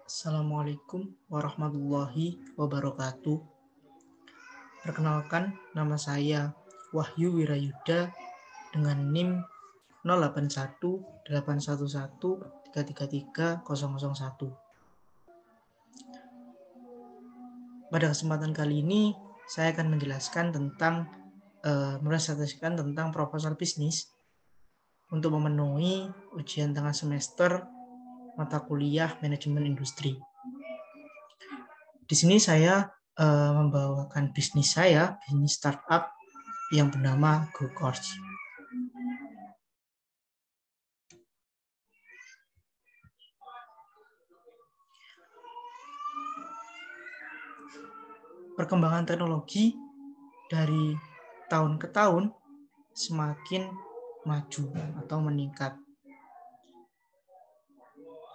Assalamualaikum warahmatullahi wabarakatuh. Perkenalkan, nama saya Wahyu Wirayuda dengan NIM 081811333001. Pada kesempatan kali ini, saya akan menjelaskan tentang merealisasikan tentang proposal bisnis untuk memenuhi ujian tengah semester mata kuliah manajemen industri. Di sini saya membawakan bisnis startup yang bernama GoCourse. Perkembangan teknologi dari tahun ke tahun semakin maju atau meningkat.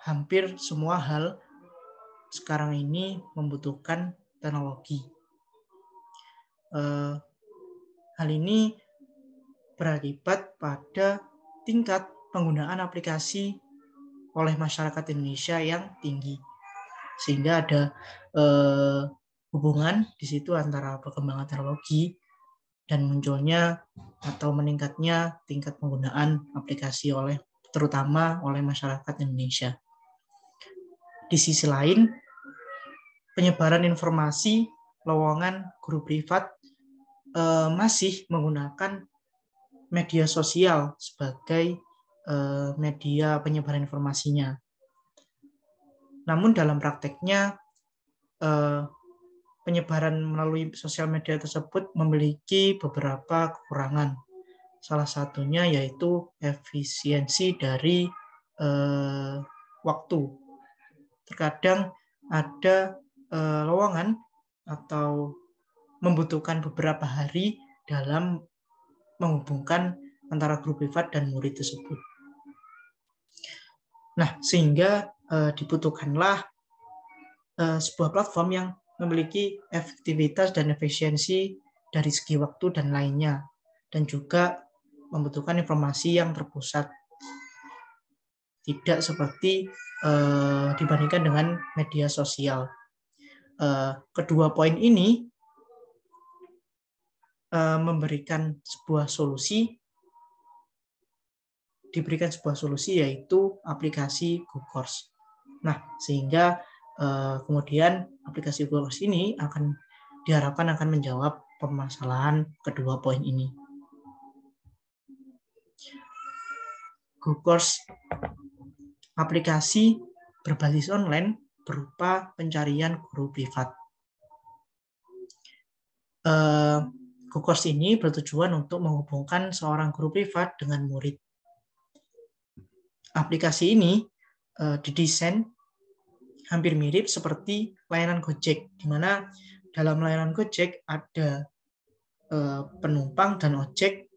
Hampir semua hal sekarang ini membutuhkan teknologi. Hal ini berakibat pada tingkat penggunaan aplikasi oleh masyarakat Indonesia yang tinggi, sehingga ada hubungan di situ antara perkembangan teknologi dan munculnya atau meningkatnya tingkat penggunaan aplikasi terutama oleh masyarakat Indonesia. Di sisi lain, penyebaran informasi lowongan guru privat masih menggunakan media sosial sebagai media penyebaran informasinya. Namun dalam prakteknya penyebaran melalui sosial media tersebut memiliki beberapa kekurangan. Salah satunya yaitu efisiensi dari waktu. Terkadang ada lowongan atau membutuhkan beberapa hari dalam menghubungkan antara guru privat dan murid tersebut. Nah, sehingga dibutuhkanlah sebuah platform yang memiliki efektivitas dan efisiensi dari segi waktu dan lainnya, dan juga membutuhkan informasi yang terpusat, tidak seperti dibandingkan dengan media sosial. Kedua poin ini diberikan sebuah solusi yaitu aplikasi GoCourse. Nah, sehingga kemudian aplikasi GoCourse ini diharapkan akan menjawab permasalahan kedua poin ini. GoCourse aplikasi berbasis online berupa pencarian guru privat. GoCourse ini bertujuan untuk menghubungkan seorang guru privat dengan murid. Aplikasi ini didesain hampir mirip seperti layanan Gojek, di mana dalam layanan Gojek ada penumpang dan ojek.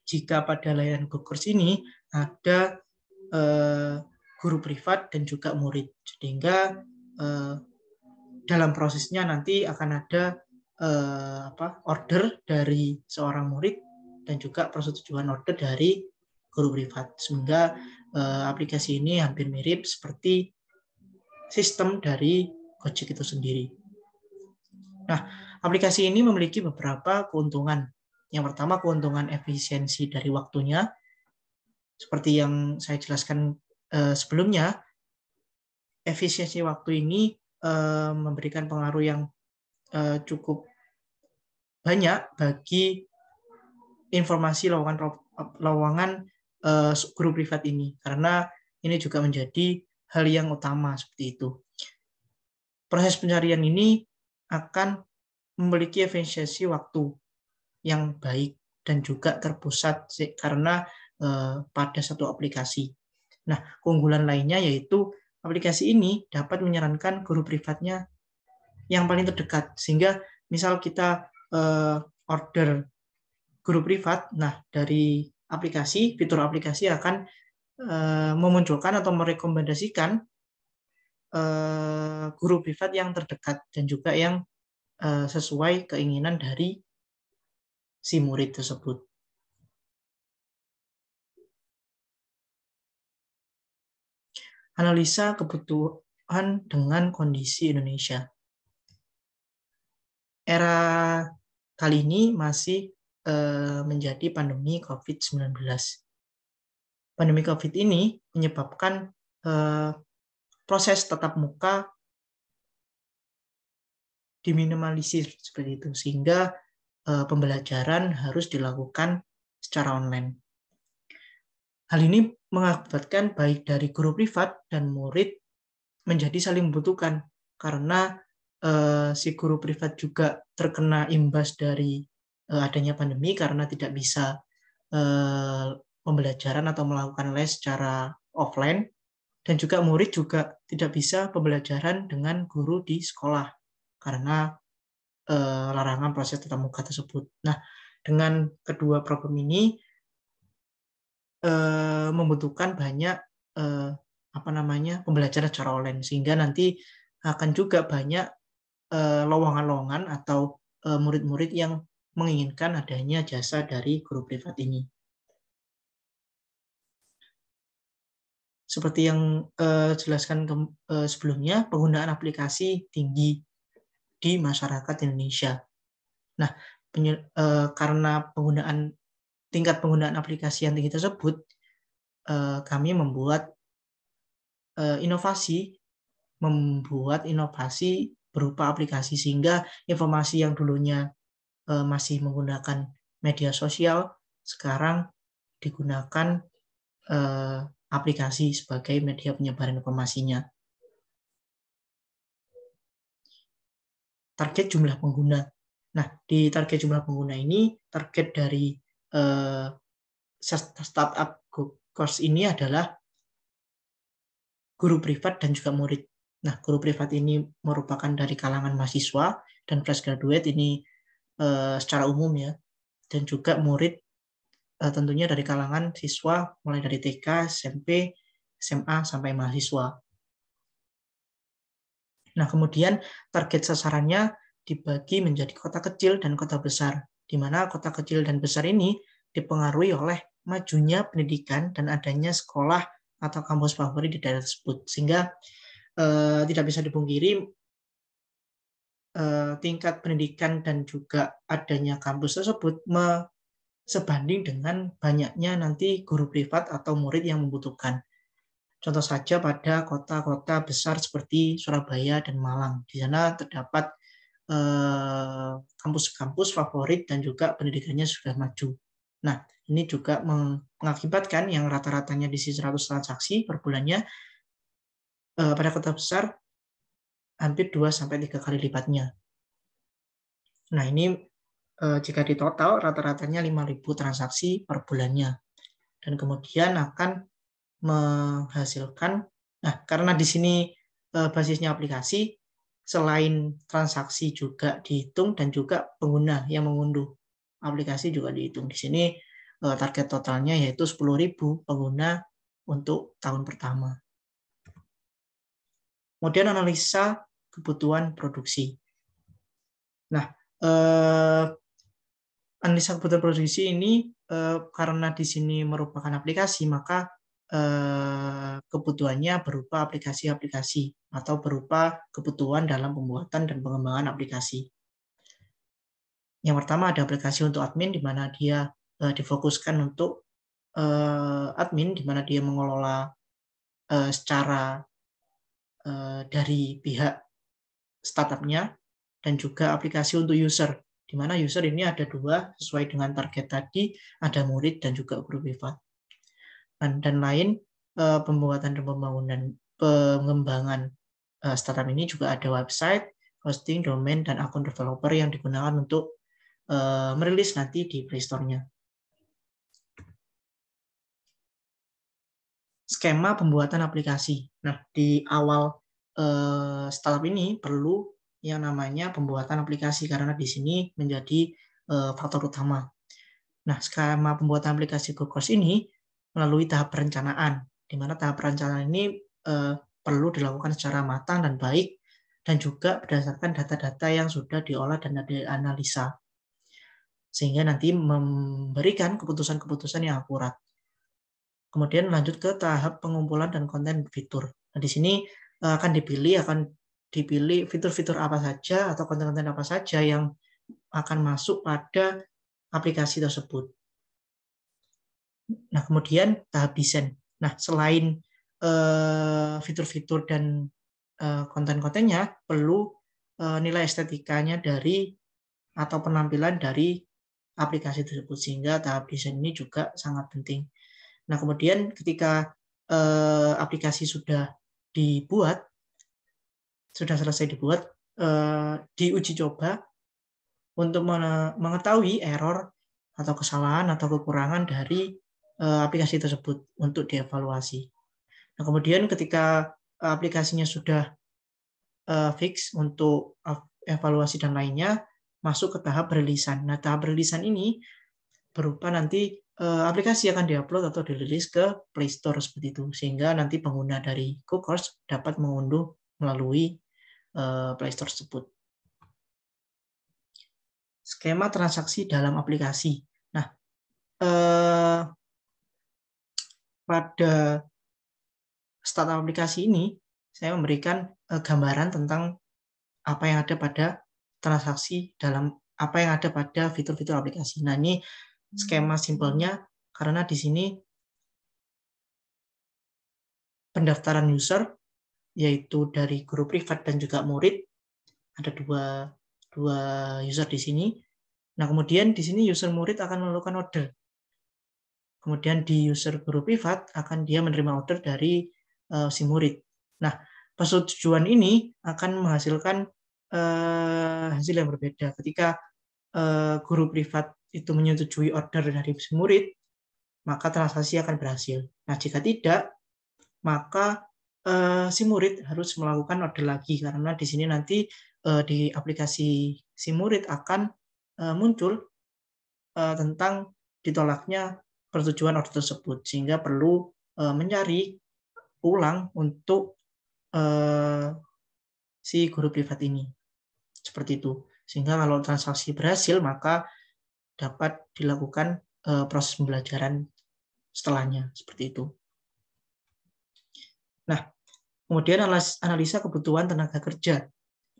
Jika pada layanan GoCourse ini ada guru privat dan juga murid, sehingga dalam prosesnya nanti akan ada order dari seorang murid dan juga persetujuan order dari guru privat, sehingga aplikasi ini hampir mirip seperti sistem dari Gojek itu sendiri. Nah, aplikasi ini memiliki beberapa keuntungan. Yang pertama, keuntungan efisiensi dari waktunya. Seperti yang saya jelaskan sebelumnya, efisiensi waktu ini memberikan pengaruh yang cukup banyak bagi informasi lowongan guru privat ini, karena ini juga menjadi hal yang utama seperti itu. Proses pencarian ini akan memiliki efisiensi waktu yang baik dan juga terpusat karena pada satu aplikasi. Nah, keunggulan lainnya yaitu aplikasi ini dapat menyarankan guru privatnya yang paling terdekat, sehingga misal kita order guru privat, nah dari fitur aplikasi akan memunculkan atau merekomendasikan guru privat yang terdekat dan juga yang sesuai keinginan dari si murid tersebut. Analisa dengan kondisi Indonesia. Era kali ini masih menjadi pandemi COVID-19. Pandemi COVID ini menyebabkan proses tatap muka diminimalisir seperti itu, sehingga pembelajaran harus dilakukan secara online. Hal ini mengakibatkan baik dari guru privat dan murid menjadi saling membutuhkan, karena si guru privat juga terkena imbas dari adanya pandemi karena tidak bisa pembelajaran atau melakukan les secara offline, dan juga murid juga tidak bisa pembelajaran dengan guru di sekolah karena larangan proses tatap muka tersebut. Nah, dengan kedua problem ini membutuhkan banyak pembelajaran secara online, sehingga nanti akan juga banyak lowongan-lowongan atau murid-murid yang menginginkan adanya jasa dari guru privat ini. Seperti yang jelaskan sebelumnya, penggunaan aplikasi tinggi di masyarakat Indonesia. Nah, karena tingkat penggunaan aplikasi yang tinggi tersebut, kami membuat inovasi berupa aplikasi, sehingga informasi yang dulunya masih menggunakan media sosial sekarang digunakan aplikasi sebagai media penyebaran informasinya. Target jumlah pengguna. Nah, di target jumlah pengguna ini, target dari startup course ini adalah guru privat dan juga murid. Nah, guru privat ini merupakan dari kalangan mahasiswa dan fresh graduate ini secara umum ya, dan juga murid tentunya dari kalangan siswa mulai dari TK, SMP, SMA sampai mahasiswa. Nah, kemudian target sasarannya dibagi menjadi kota kecil dan kota besar, di mana kota kecil dan besar ini dipengaruhi oleh majunya pendidikan dan adanya sekolah atau kampus favorit di daerah tersebut, sehingga tidak bisa dipungkiri tingkat pendidikan dan juga adanya kampus tersebut sebanding dengan banyaknya nanti guru privat atau murid yang membutuhkan. Contoh saja pada kota-kota besar seperti Surabaya dan Malang. Di sana terdapat kampus-kampus favorit dan juga pendidikannya sudah maju. Nah, ini juga mengakibatkan yang rata-ratanya di 100 transaksi per bulannya, pada kota besar hampir 2-3 kali lipatnya. Nah, ini jika di total rata-ratanya 5.000 transaksi per bulannya. Dan kemudian akan menghasilkan, nah karena di sini basisnya aplikasi, selain transaksi juga dihitung dan juga pengguna yang mengunduh aplikasi juga dihitung. Di sini target totalnya yaitu 10.000 pengguna untuk tahun pertama. Kemudian analisa kebutuhan produksi. Nah, analisa kebutuhan produksi ini karena di sini merupakan aplikasi, maka kebutuhannya berupa aplikasi-aplikasi atau berupa kebutuhan dalam pembuatan dan pengembangan aplikasi. Yang pertama ada aplikasi untuk admin, di mana dia difokuskan untuk admin, di mana dia mengelola secara dari pihak startupnya, dan juga aplikasi untuk user, di mana user ini ada 2 sesuai dengan target tadi, ada murid dan juga guru privat. Dan lain pembuatan dan pengembangan startup ini juga ada website, hosting, domain, dan akun developer yang digunakan untuk merilis nanti di Play Store-nya. Skema pembuatan aplikasi. Nah, di awal startup ini perlu yang namanya pembuatan aplikasi, karena di sini menjadi faktor utama. Nah, skema pembuatan aplikasi GoCourse ini melalui tahap perencanaan, di mana tahap perencanaan ini perlu dilakukan secara matang dan baik, dan juga berdasarkan data-data yang sudah diolah dan dianalisa, sehingga nanti memberikan keputusan-keputusan yang akurat. Kemudian lanjut ke tahap pengumpulan dan konten fitur. Nah, di sini akan dipilih fitur-fitur apa saja atau konten-konten apa saja yang akan masuk pada aplikasi tersebut. Nah, kemudian tahap desain. Nah, selain fitur-fitur dan konten-kontennya, perlu nilai estetikanya dari atau penampilan dari aplikasi tersebut, sehingga tahap desain ini juga sangat penting. Nah, kemudian ketika aplikasi sudah selesai dibuat, diuji coba untuk mengetahui error atau kesalahan atau kekurangan dari aplikasi tersebut untuk dievaluasi. Nah, kemudian ketika aplikasinya sudah fix untuk evaluasi dan lainnya, masuk ke tahap perilisan. Nah, tahap perilisan ini berupa nanti aplikasi akan diupload atau dirilis ke Play Store seperti itu, sehingga nanti pengguna dari GoCourse dapat mengunduh melalui Play Store tersebut. Skema transaksi dalam aplikasi. Nah, pada startup aplikasi ini, saya memberikan gambaran tentang apa yang ada pada transaksi dalam apa yang ada pada fitur-fitur aplikasi. Nah, ini skema simpelnya karena di sini pendaftaran user yaitu dari guru privat dan juga murid, ada dua user di sini. Nah, kemudian di sini user murid akan melakukan order. Kemudian di user guru privat akan dia menerima order dari si murid. Nah, persetujuan ini akan menghasilkan hasil yang berbeda. Ketika guru privat itu menyetujui order dari si murid, maka transaksi akan berhasil. Nah, jika tidak, maka si murid harus melakukan order lagi, karena di sini nanti di aplikasi si murid akan muncul tentang ditolaknya persetujuan order tersebut, sehingga perlu mencari ulang untuk si guru privat ini. Seperti itu. Sehingga kalau transaksi berhasil, maka dapat dilakukan proses pembelajaran setelahnya. Seperti itu. Nah, kemudian analisa kebutuhan tenaga kerja.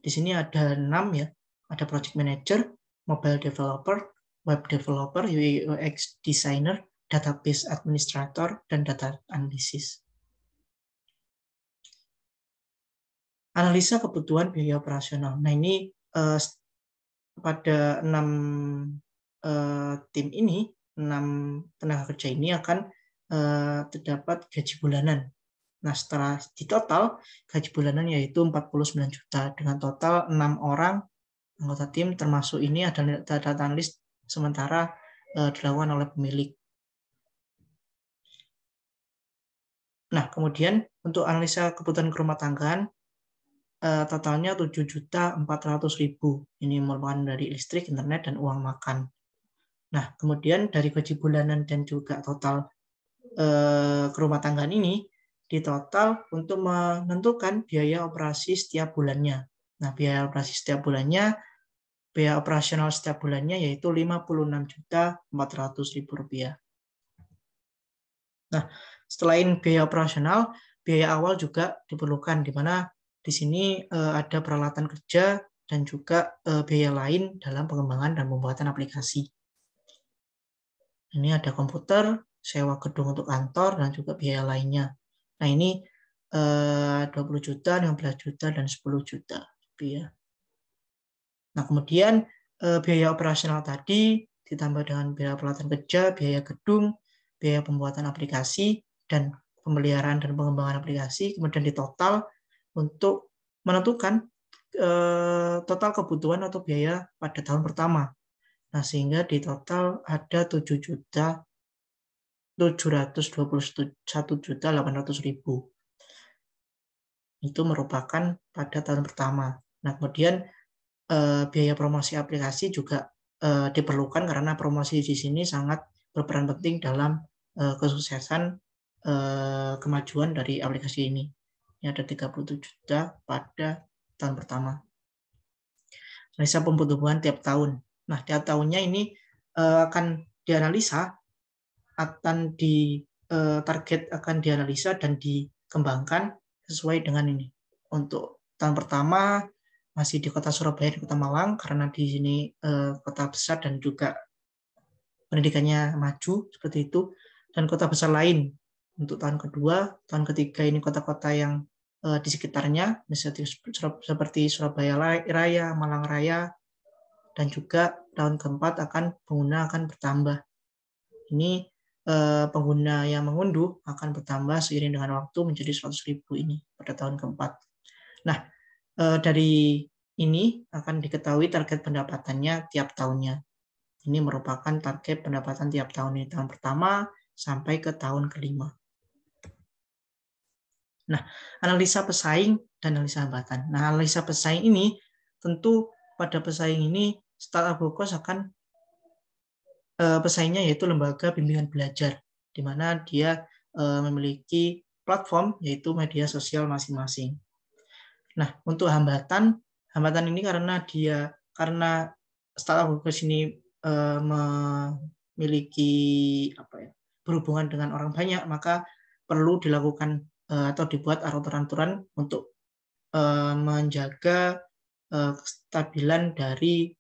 Di sini ada 6 ya. Ada project manager, mobile developer, web developer, UI UX designer, database administrator, dan data analysis. Analisa kebutuhan biaya operasional. Nah, ini pada 6 tim ini, 6 tenaga kerja ini akan terdapat gaji bulanan. Nah, setelah di total, gaji bulanan yaitu 49 juta dengan total 6 orang anggota tim, termasuk ini ada data analis sementara dilakukan oleh pemilik. Nah, kemudian untuk analisa kebutuhan rumah tanggaan, totalnya 7.400.000. Ini merupakan dari listrik, internet, dan uang makan. Nah, kemudian dari gaji bulanan dan juga total rumah tanggaan ini, di total untuk menentukan biaya operasi setiap bulannya. Nah, biaya operasi setiap bulannya, biaya operasional setiap bulannya yaitu Rp56.400.000. Nah, selain biaya operasional, biaya awal juga diperlukan, di mana di sini ada peralatan kerja dan juga biaya lain dalam pengembangan dan pembuatan aplikasi. Ini ada komputer, sewa gedung untuk kantor, dan juga biaya lainnya. Nah, ini 20 juta, 15 juta, dan 10 juta rupiah. Nah, kemudian biaya operasional tadi ditambah dengan biaya peralatan kerja, biaya gedung, biaya pembuatan aplikasi, dan pemeliharaan dan pengembangan aplikasi, kemudian ditotal untuk menentukan total kebutuhan atau biaya pada tahun pertama. Nah, sehingga di total ada 7.721.800.000. Itu merupakan pada tahun pertama. Nah, kemudian biaya promosi aplikasi juga diperlukan karena promosi di sini sangat berperan penting dalam kesuksesan kemajuan dari aplikasi ini. Ini ada 37 juta pada tahun pertama. Analisa pembutuhan tiap tahun. Nah, tiap tahunnya ini akan dianalisa, akan target akan dianalisa dan dikembangkan sesuai dengan ini. untuk tahun pertama masih di kota Surabaya, di kota Malang, karena di sini kota besar dan juga pendidikannya maju seperti itu. Dan kota besar lain untuk tahun kedua, tahun ketiga ini kota-kota yang di sekitarnya, misalnya seperti Surabaya Raya, Malang Raya, dan juga tahun keempat pengguna akan bertambah. Ini pengguna yang mengunduh akan bertambah seiring dengan waktu menjadi 100.000 ini pada tahun keempat. Nah, dari ini akan diketahui target pendapatannya tiap tahunnya. Ini merupakan target pendapatan tiap tahun ini, tahun pertama sampai ke tahun kelima. Nah, analisa pesaing dan analisa hambatan. Nah, analisa pesaing ini tentu pada pesaing ini Startup Gokos akan pesaingnya yaitu lembaga bimbingan belajar, di mana dia memiliki platform yaitu media sosial masing-masing. Nah, untuk hambatan ini karena Startup Gokos ini memiliki berhubungan dengan orang banyak, maka perlu dilakukan atau dibuat aturan-aturan untuk menjaga kestabilan dari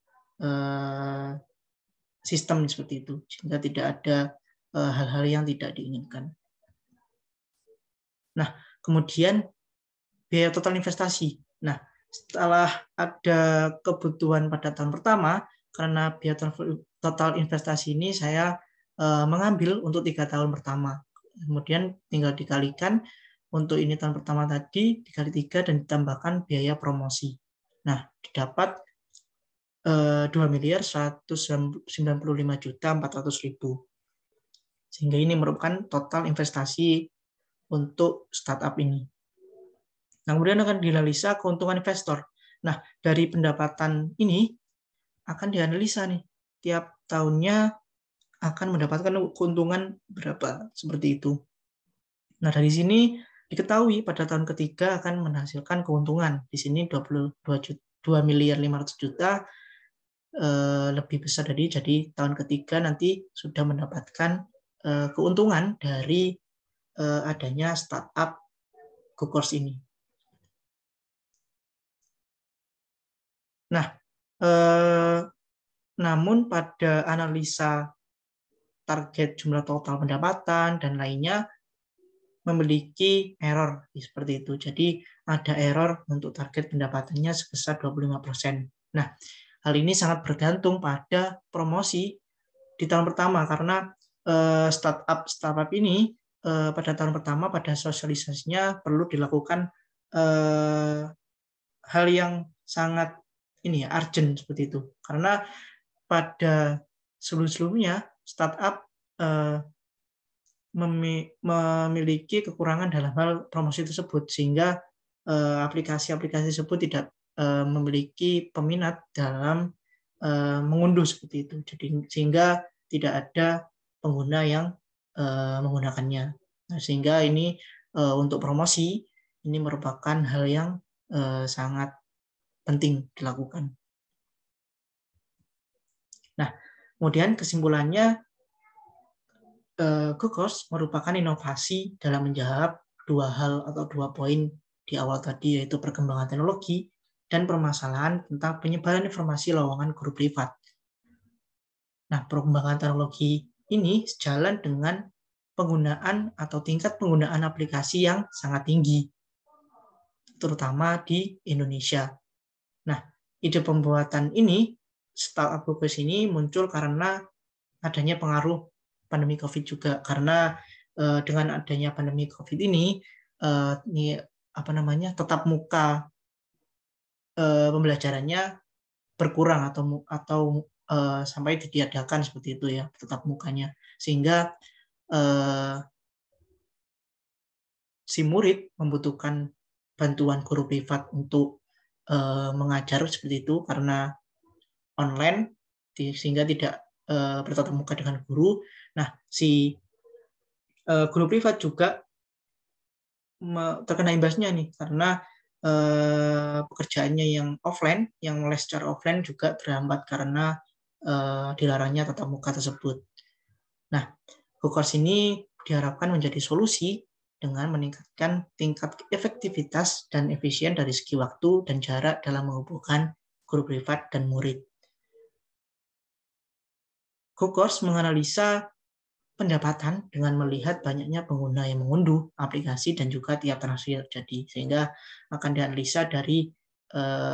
sistem seperti itu, sehingga tidak ada hal-hal yang tidak diinginkan. Nah, kemudian biaya total investasi. Nah, setelah ada kebutuhan pada tahun pertama, karena biaya total investasi ini saya mengambil untuk 3 tahun pertama. Kemudian tinggal dikalikan untuk ini tahun pertama tadi dikali 3 dan ditambahkan biaya promosi. Nah, didapat 2.195.400.000. Sehingga ini merupakan total investasi untuk startup ini. Nah, kemudian akan dianalisa keuntungan investor. Nah, dari pendapatan ini akan dianalisa nih, tiap tahunnya akan mendapatkan keuntungan berapa, seperti itu. Nah, dari sini diketahui pada tahun ketiga akan menghasilkan keuntungan. Di sini 2.500.000.000 lebih besar jadi tahun ketiga nanti sudah mendapatkan keuntungan dari adanya startup Gokos ini. Nah, namun pada analisa target jumlah total pendapatan dan lainnya memiliki error seperti itu. Jadi ada error untuk target pendapatannya sebesar 25%. Nah, hal ini sangat bergantung pada promosi di tahun pertama karena startup ini pada tahun pertama pada sosialisasinya perlu dilakukan hal yang sangat urgent seperti itu. Karena pada sebelumnya startup memiliki kekurangan dalam hal promosi tersebut sehingga aplikasi-aplikasi tersebut tidak memiliki peminat dalam mengunduh seperti itu. Jadi sehingga tidak ada pengguna yang menggunakannya. Nah, sehingga ini untuk promosi ini merupakan hal yang sangat penting dilakukan. Nah, kemudian kesimpulannya Gokos merupakan inovasi dalam menjawab 2 hal atau 2 poin di awal tadi, yaitu perkembangan teknologi dan permasalahan tentang penyebaran informasi lowongan guru privat. Nah, perkembangan teknologi ini sejalan dengan penggunaan atau tingkat penggunaan aplikasi yang sangat tinggi, terutama di Indonesia. Nah, ide pembuatan ini, Startup Gokos ini muncul karena adanya pengaruh pandemi COVID juga, karena dengan adanya pandemi COVID ini tatap muka pembelajarannya berkurang atau sampai ditiadakan seperti itu ya tatap mukanya, sehingga si murid membutuhkan bantuan guru privat untuk mengajar seperti itu karena online sehingga tidak bertatap muka dengan guru. Nah, si guru privat juga terkena imbasnya nih karena pekerjaannya yang offline, yang les secara offline juga terhambat karena dilarangnya tatap muka tersebut. Nah, Gokos ini diharapkan menjadi solusi dengan meningkatkan tingkat efektivitas dan efisien dari segi waktu dan jarak dalam menghubungkan guru privat dan murid. GoCourse menganalisa pendapatan dengan melihat banyaknya pengguna yang mengunduh aplikasi dan juga tiap transaksi yang terjadi, sehingga akan dianalisa dari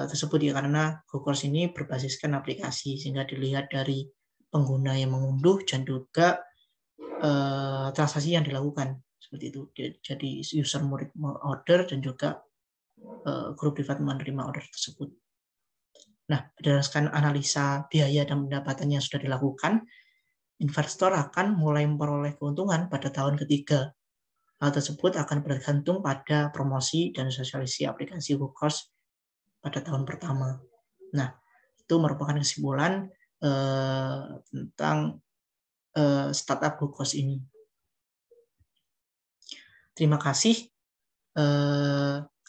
tersebut ya, karena GoCourse ini berbasiskan aplikasi, sehingga dilihat dari pengguna yang mengunduh dan juga transaksi yang dilakukan seperti itu. Jadi user murid order dan juga guru privat menerima order tersebut. Nah, berdasarkan analisa biaya dan pendapatan yang sudah dilakukan, investor akan mulai memperoleh keuntungan pada tahun ketiga. Hal tersebut akan bergantung pada promosi dan sosialisasi aplikasi GoCourse pada tahun pertama. Nah, itu merupakan kesimpulan tentang startup GoCourse ini. Terima kasih.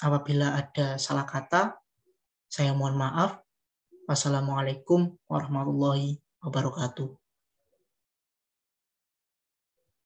Apabila ada salah kata, saya mohon maaf. Wassalamualaikum warahmatullahi wabarakatuh.